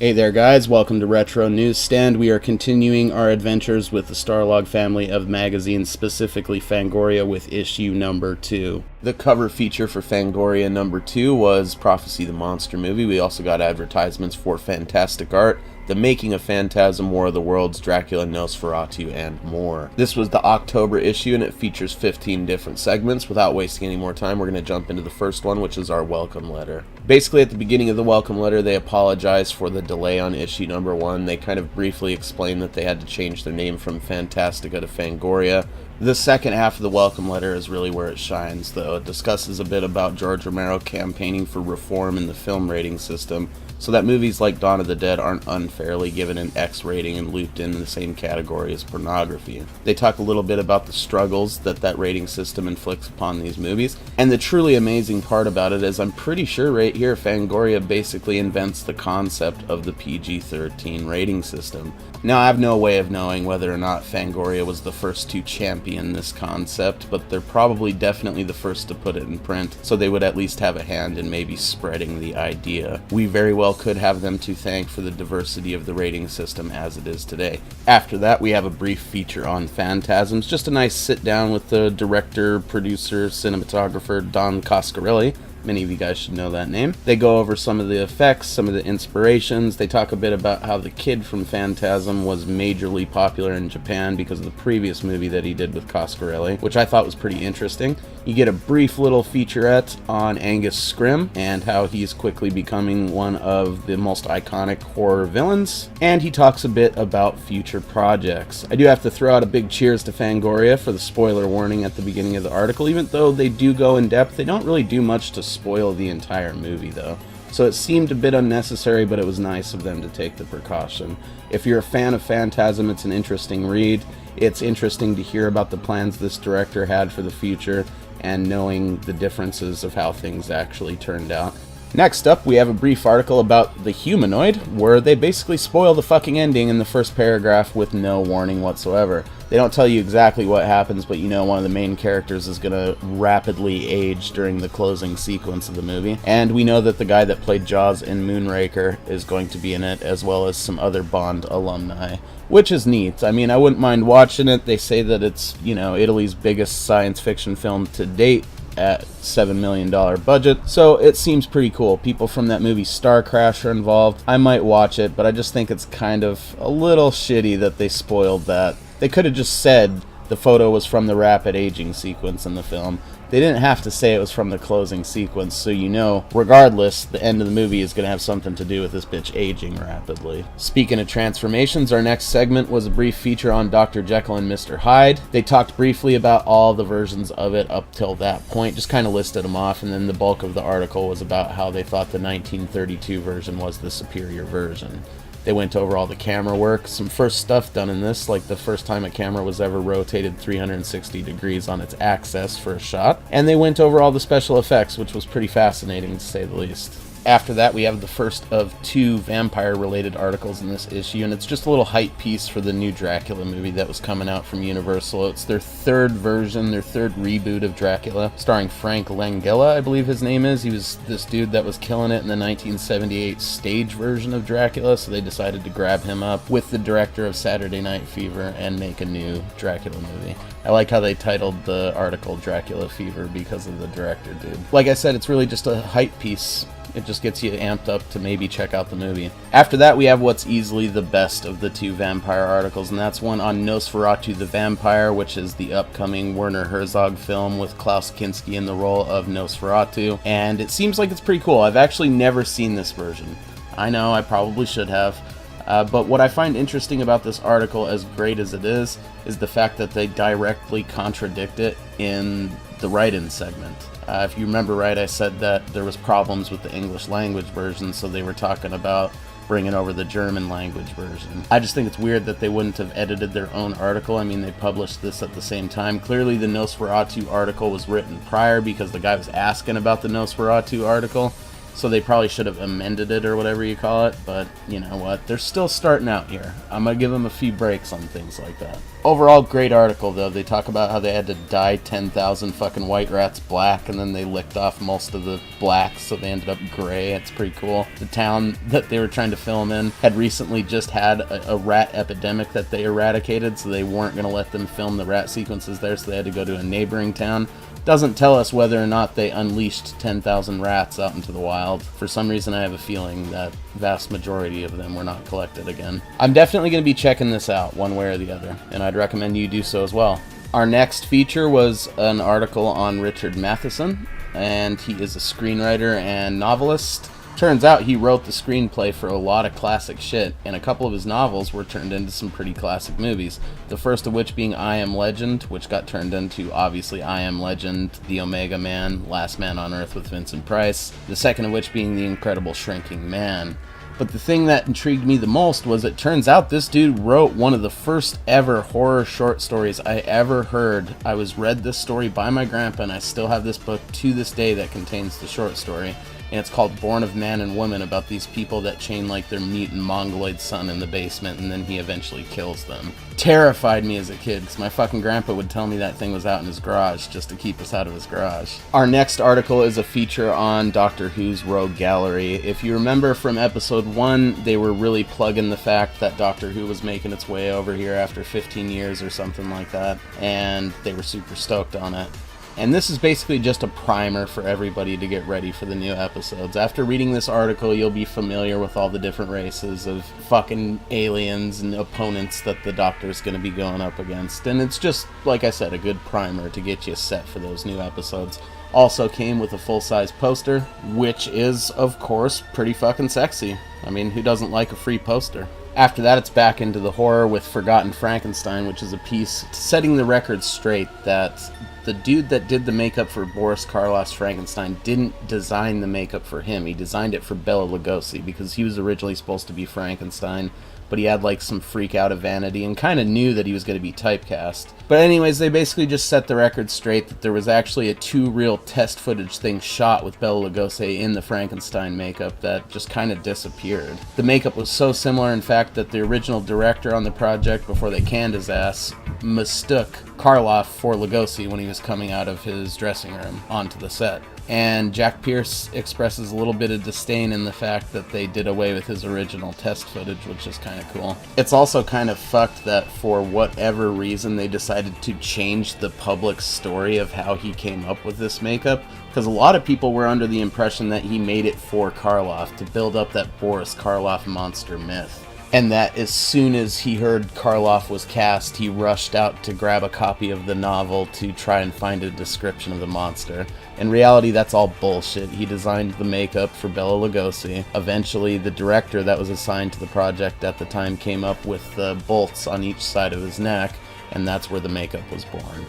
Hey there guys, welcome to Retro Newsstand. We are continuing our adventures with the Starlog family of magazines, specifically Fangoria with issue number 2. The cover feature for Fangoria number 2 was Prophecy the Monster movie. We also got advertisements for Fantastic Art, The Making of Phantasm, War of the Worlds, Dracula, Nosferatu, and more. This was the October issue and it features 15 different segments. Without wasting any more time, we're going to jump into the first one, which is our welcome letter. Basically, at the beginning of the welcome letter, they apologize for the delay on issue number 1. They kind of briefly explain that they had to change their name from Fantastica to Fangoria. The second half of the welcome letter is really where it shines, though. It discusses a bit about George Romero campaigning for reform in the film rating system, so that movies like Dawn of the Dead aren't unfairly given an X rating and looped in the same category as pornography. They talk a little bit about the struggles that rating system inflicts upon these movies, and the truly amazing part about it is I'm pretty sure right here Fangoria basically invents the concept of the PG-13 rating system. Now, I have no way of knowing whether or not Fangoria was the first to champion this concept, but they're probably definitely the first to put it in print, so they would at least have a hand in maybe spreading the idea. We very well could have them to thank for the diversity of the rating system as it is today. After that, we have a brief feature on Phantasms, just a nice sit down with the director, producer, cinematographer Don Coscarelli. Many of you guys should know that name. They go over some of the effects, some of the inspirations. They talk a bit about how the kid from Phantasm was majorly popular in Japan because of the previous movie that he did with Coscarelli, which I thought was pretty interesting. You get a brief little featurette on Angus Scrimm and how he's quickly becoming one of the most iconic horror villains. And he talks a bit about future projects. I do have to throw out a big cheers to Fangoria for the spoiler warning at the beginning of the article. Even though they do go in depth, they don't really do much to spoil the entire movie though. So it seemed a bit unnecessary, but it was nice of them to take the precaution. If you're a fan of Phantasm, it's an interesting read. It's interesting to hear about the plans this director had for the future and knowing the differences of how things actually turned out. Next up, we have a brief article about The Humanoid, where they basically spoil the fucking ending in the first paragraph with no warning whatsoever. They don't tell you exactly what happens, but you know one of the main characters is going to rapidly age during the closing sequence of the movie. And we know that the guy that played Jaws in Moonraker is going to be in it, as well as some other Bond alumni, which is neat. I mean, I wouldn't mind watching it. They say that it's, Italy's biggest science fiction film to date, at $7 million budget, so it seems pretty cool. People from that movie Star Crash are involved. I might watch it, but I just think it's kind of a little shitty that they spoiled that. They could have just said the photo was from the rapid aging sequence in the film. They didn't have to say it was from the closing sequence, so regardless, the end of the movie is going to have something to do with this bitch aging rapidly. Speaking of transformations, our next segment was a brief feature on Dr. Jekyll and Mr. Hyde. They talked briefly about all the versions of it up till that point, just kind of listed them off, and then the bulk of the article was about how they thought the 1932 version was the superior version. They went over all the camera work, some first stuff done in this, like the first time a camera was ever rotated 360 degrees on its axis for a shot. And they went over all the special effects, which was pretty fascinating to say the least. After that, we have the first of 2 vampire-related articles in this issue, and it's just a little hype piece for the new Dracula movie that was coming out from Universal. It's their third version, their third reboot of Dracula, starring Frank Langella, I believe his name is. He was this dude that was killing it in the 1978 stage version of Dracula, so they decided to grab him up with the director of Saturday Night Fever and make a new Dracula movie. I like how they titled the article Dracula Fever because of the director, dude. Like I said, it's really just a hype piece. It just gets you amped up to maybe check out the movie. After that, we have what's easily the best of the 2 vampire articles, and that's one on Nosferatu the Vampire, which is the upcoming Werner Herzog film with Klaus Kinski in the role of Nosferatu, and it seems like it's pretty cool. I've actually never seen this version. I know, I probably should have. But what I find interesting about this article, as great as it is the fact that they directly contradict it in the write-in segment. If you remember right, I said that there was problems with the English language version, so they were talking about bringing over the German language version. I just think it's weird that they wouldn't have edited their own article. I mean, they published this at the same time. Clearly, the Nosferatu article was written prior because the guy was asking about the Nosferatu article. so they probably should have amended it or whatever you call it, but you know what? They're still starting out here. I'm going to give them a few breaks on things like that. Overall, great article, though. They talk about how they had to dye 10,000 fucking white rats black, and then they licked off most of the blacks, so they ended up gray. It's pretty cool. The town that they were trying to film in had recently just had a rat epidemic that they eradicated, so they weren't going to let them film the rat sequences there, so they had to go to a neighboring town. Doesn't tell us whether or not they unleashed 10,000 rats out into the wild. For some reason, I have a feeling that vast majority of them were not collected again. I'm definitely going to be checking this out one way or the other, and I'd recommend you do so as well. Our next feature was an article on Richard Matheson, and he is a screenwriter and novelist. Turns out he wrote the screenplay for a lot of classic shit, and a couple of his novels were turned into some pretty classic movies. The first of which being I Am Legend, which got turned into, obviously, I Am Legend, The Omega Man, Last Man on Earth with Vincent Price. The second of which being The Incredible Shrinking Man. But the thing that intrigued me the most was it turns out this dude wrote one of the first ever horror short stories I ever heard. I was read this story by my grandpa, and I still have this book to this day that contains the short story. And it's called Born of Man and Woman, about these people that chain like their mutant mongoloid son in the basement, and then he eventually kills them. Terrified me as a kid, because my fucking grandpa would tell me that thing was out in his garage just to keep us out of his garage. Our next article is a feature on Doctor Who's Rogue Gallery. If you remember from episode 1, they were really plugging the fact that Doctor Who was making its way over here after 15 years or something like that, and they were super stoked on it. And this is basically just a primer for everybody to get ready for the new episodes. After reading this article, you'll be familiar with all the different races of fucking aliens and opponents that the Doctor's going to be going up against. And it's just, like I said, a good primer to get you set for those new episodes. Also came with a full-size poster, which is, of course, pretty fucking sexy. I mean, who doesn't like a free poster? After that, it's back into the horror with Forgotten Frankenstein, which is a piece setting the record straight that the dude that did the makeup for Boris Karloff's Frankenstein didn't design the makeup for him. He designed it for Bela Lugosi because he was originally supposed to be Frankenstein, but he had like some freak out of vanity and kind of knew that he was going to be typecast. But anyways, they basically just set the record straight that there was actually a 2 real test footage thing shot with Bela Lugosi in the Frankenstein makeup that just kind of disappeared. The makeup was so similar, in fact, that the original director on the project, before they canned his ass, mistook Karloff for Lugosi when he was coming out of his dressing room onto the set. And Jack Pierce expresses a little bit of disdain in the fact that they did away with his original test footage, which is kind of cool. It's also kind of fucked that for whatever reason they decided to change the public story of how he came up with this makeup, because a lot of people were under the impression that he made it for Karloff to build up that Boris Karloff monster myth. And that as soon as he heard Karloff was cast, he rushed out to grab a copy of the novel to try and find a description of the monster. In reality, that's all bullshit. He designed the makeup for Bela Lugosi. Eventually, the director that was assigned to the project at the time came up with the bolts on each side of his neck, and that's where the makeup was born.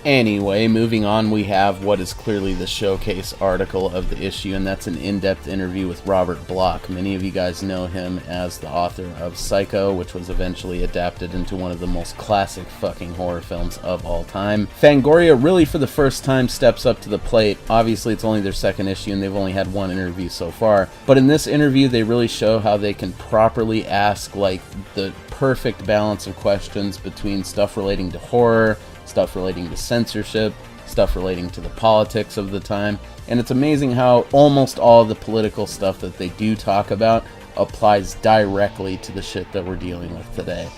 Anyway, moving on, we have what is clearly the showcase article of the issue, and that's an in-depth interview with Robert Bloch. Many of you guys know him as the author of Psycho, which was eventually adapted into one of the most classic fucking horror films of all time. Fangoria really for the first time steps up to the plate. Obviously, it's only their second issue, and they've only had one interview so far. But in this interview, they really show how they can properly ask, like, the perfect balance of questions between stuff relating to horror, stuff relating to censorship, stuff relating to the politics of the time, and it's amazing how almost all of the political stuff that they do talk about applies directly to the shit that we're dealing with today.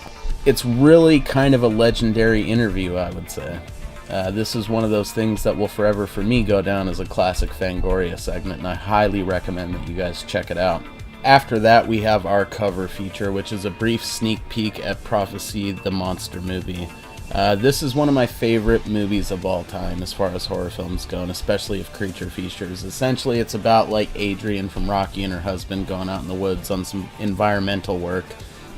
It's really kind of a legendary interview, I would say. This is one of those things that will forever, for me, go down as a classic Fangoria segment, and I highly recommend that you guys check it out. After that, we have our cover feature, which is a brief sneak peek at Prophecy, the monster movie. This is one of my favorite movies of all time as far as horror films go, and especially of creature features. Essentially, it's about like Adrian from Rocky and her husband going out in the woods on some environmental work,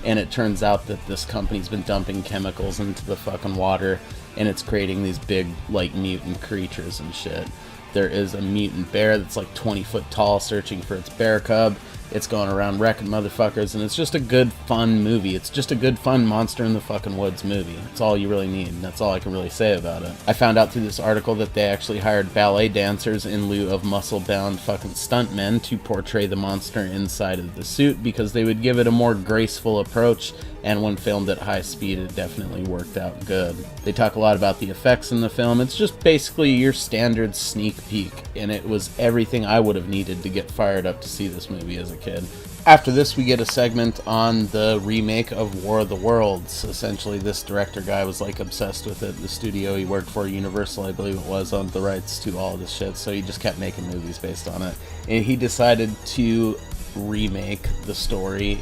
and it turns out that this company's been dumping chemicals into the fucking water, and it's creating these big, like, mutant creatures and shit. There is a mutant bear that's like 20 foot tall searching for its bear cub, It's going around wrecking motherfuckers, and it's just a good, fun movie. It's just a good, fun monster in the fucking woods movie. That's all you really need, and that's all I can really say about it. I found out through this article that they actually hired ballet dancers in lieu of muscle-bound fucking stuntmen to portray the monster inside of the suit, because they would give it a more graceful approach, and when filmed at high speed, it definitely worked out good. They talk a lot about the effects in the film. It's just basically your standard sneak peek, and it was everything I would have needed to get fired up to see this movie as a kid. After this, we get a segment on the remake of War of the Worlds. Essentially, this director guy was like obsessed with it. The studio he worked for, Universal, I believe it was, owned the rights to all this shit, so he just kept making movies based on it. And he decided to remake the story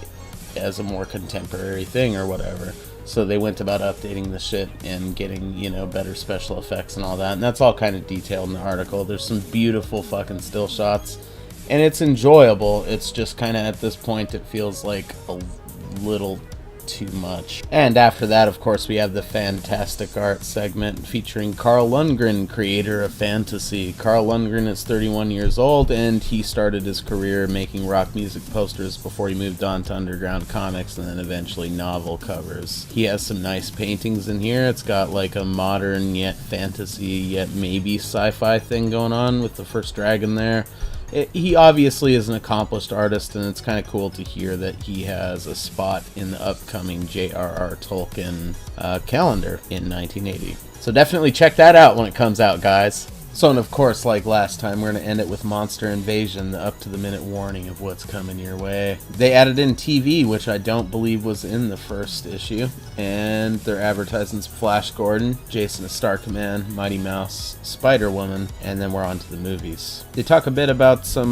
as a more contemporary thing or whatever. So they went about updating the shit and getting, you know, better special effects and all that. And that's all kind of detailed in the article. There's some beautiful fucking still shots. And it's enjoyable. It's just kind of at this point it feels like a little too much. And after that, of course, we have the Fantastic Art segment featuring Carl Lundgren, creator of fantasy. Carl Lundgren is 31 years old, and he started his career making rock music posters before he moved on to underground comics and then eventually novel covers. He has some nice paintings in here. It's got like a modern yet fantasy yet maybe sci-fi thing going on with the first dragon there. He obviously is an accomplished artist, and it's kind of cool to hear that he has a spot in the upcoming J.R.R. Tolkien calendar in 1980. So definitely check that out when it comes out, guys. So, and of course, like last time, we're going to end it with Monster Invasion, the up-to-the-minute warning of what's coming your way. They added in TV, which I don't believe was in the first issue, and they're advertising Flash Gordon, Jason of Star Command, Mighty Mouse, Spider-Woman, and then we're on to the movies. They talk a bit about some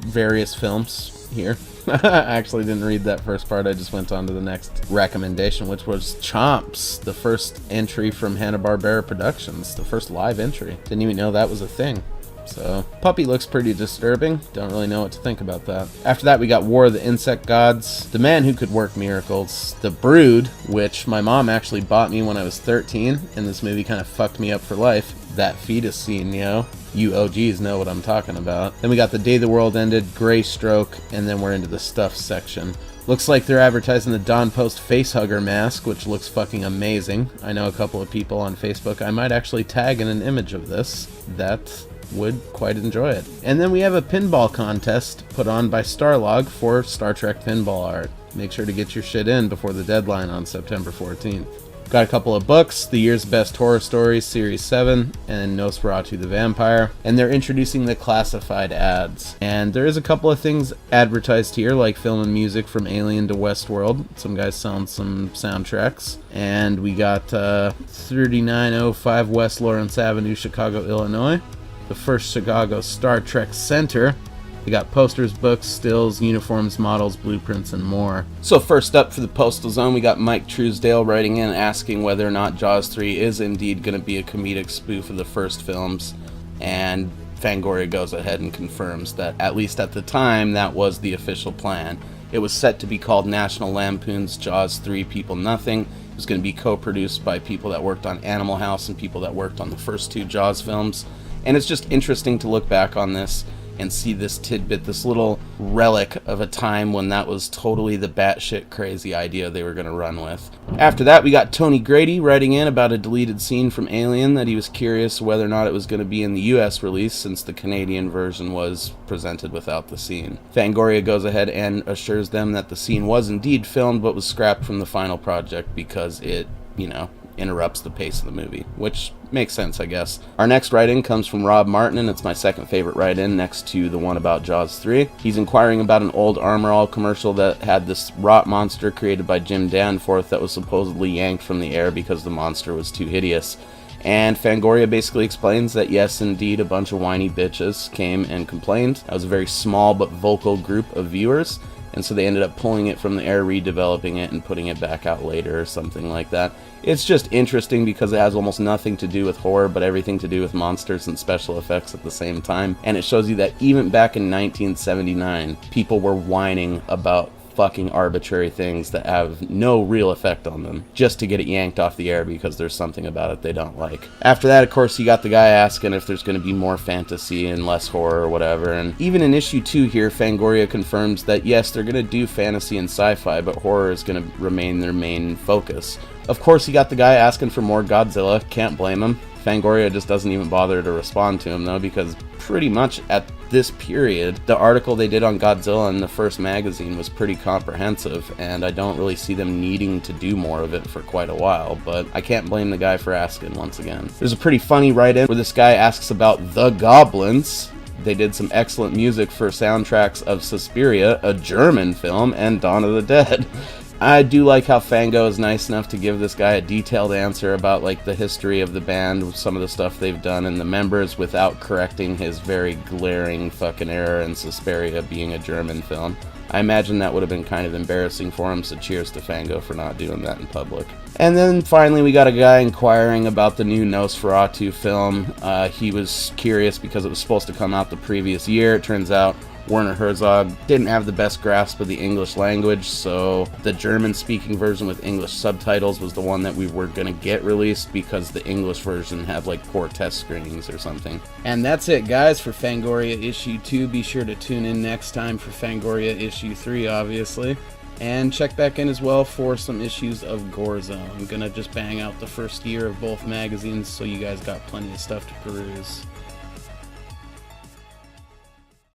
various films here. I actually didn't read that first part. I just went on to the next recommendation, which was Chomps, the first entry from Hanna-Barbera Productions, the first live entry. Didn't even know that was a thing. So, puppy looks pretty disturbing. Don't really know what to think about that. After that, we got War of the Insect Gods, The Man Who Could Work Miracles, The Brood, which my mom actually bought me when I was 13, and this movie kind of fucked me up for life. That fetus scene, you know? You OGs know what I'm talking about. Then we got The Day the World Ended, Gray Stroke, and then we're into the stuff section. Looks like they're advertising the Don Post Facehugger mask, which looks fucking amazing. I know a couple of people on Facebook. I might actually tag in an image of this that would quite enjoy it. And then we have a pinball contest put on by Starlog for Star Trek pinball art. Make sure to get your shit in before the deadline on September 14th. Got a couple of books, The Year's Best Horror Stories, Series 7, and Nosferatu the Vampire. And they're introducing the classified ads. And there is a couple of things advertised here, like film and music from Alien to Westworld. Some guys selling some soundtracks. And we got 3905 West Lawrence Avenue, Chicago, Illinois. The first Chicago Star Trek Center. We got posters, books, stills, uniforms, models, blueprints, and more. So first up for the Postal Zone, we got Mike Truesdale writing in asking whether or not Jaws 3 is indeed going to be a comedic spoof of the first films. And Fangoria goes ahead and confirms that, at least at the time, that was the official plan. It was set to be called National Lampoon's Jaws 3 People Nothing. It was going to be co-produced by people that worked on Animal House and people that worked on the first two Jaws films. And it's just interesting to look back on this and see this tidbit, this little relic of a time when that was totally the batshit crazy idea they were going to run with. After that, we got Tony Grady writing in about a deleted scene from Alien that he was curious whether or not it was going to be in the US release, since the Canadian version was presented without the scene. Fangoria goes ahead and assures them that the scene was indeed filmed but was scrapped from the final project because it, you know, interrupts the pace of the movie, which makes sense, I guess. Our next write-in comes from Rob Martin, and it's my second favorite write-in next to the one about Jaws 3. He's inquiring about an old Armor All commercial that had this rot monster created by Jim Danforth that was supposedly yanked from the air because the monster was too hideous. And Fangoria basically explains that yes, indeed, a bunch of whiny bitches came and complained. That was a very small but vocal group of viewers, and so they ended up pulling it from the air, redeveloping it, and putting it back out later or something like that. It's just interesting because it has almost nothing to do with horror, but everything to do with monsters and special effects at the same time. And it shows you that even back in 1979, people were whining about fucking arbitrary things that have no real effect on them, just to get it yanked off the air because there's something about it they don't like. After that, of course, you got the guy asking if there's going to be more fantasy and less horror or whatever, and even in issue 2 here, Fangoria confirms that yes, they're going to do fantasy and sci-fi, but horror is going to remain their main focus. Of course, you got the guy asking for more Godzilla, can't blame him. Fangoria just doesn't even bother to respond to him, though, because pretty much at this period, the article they did on Godzilla in the first magazine was pretty comprehensive, and I don't really see them needing to do more of it for quite a while, but I can't blame the guy for asking once again. There's a pretty funny write-in where this guy asks about the goblins. They did some excellent music for soundtracks of Suspiria, a German film, and Dawn of the Dead. I do like how Fango is nice enough to give this guy a detailed answer about like the history of the band, some of the stuff they've done, and the members without correcting his very glaring fucking error in Suspiria being a German film. I imagine that would have been kind of embarrassing for him, so cheers to Fango for not doing that in public. And then finally we got a guy inquiring about the new Nosferatu film. He was curious because it was supposed to come out the previous year. It turns out Werner Herzog didn't have the best grasp of the English language, so the German-speaking version with English subtitles was the one that we were going to get released because the English version had like poor test screenings or something. And that's it, guys, for Fangoria issue 2. Be sure to tune in next time for Fangoria issue 3, obviously. And check back in as well for some issues of Gorzo. I'm going to just bang out the first year of both magazines so you guys got plenty of stuff to peruse.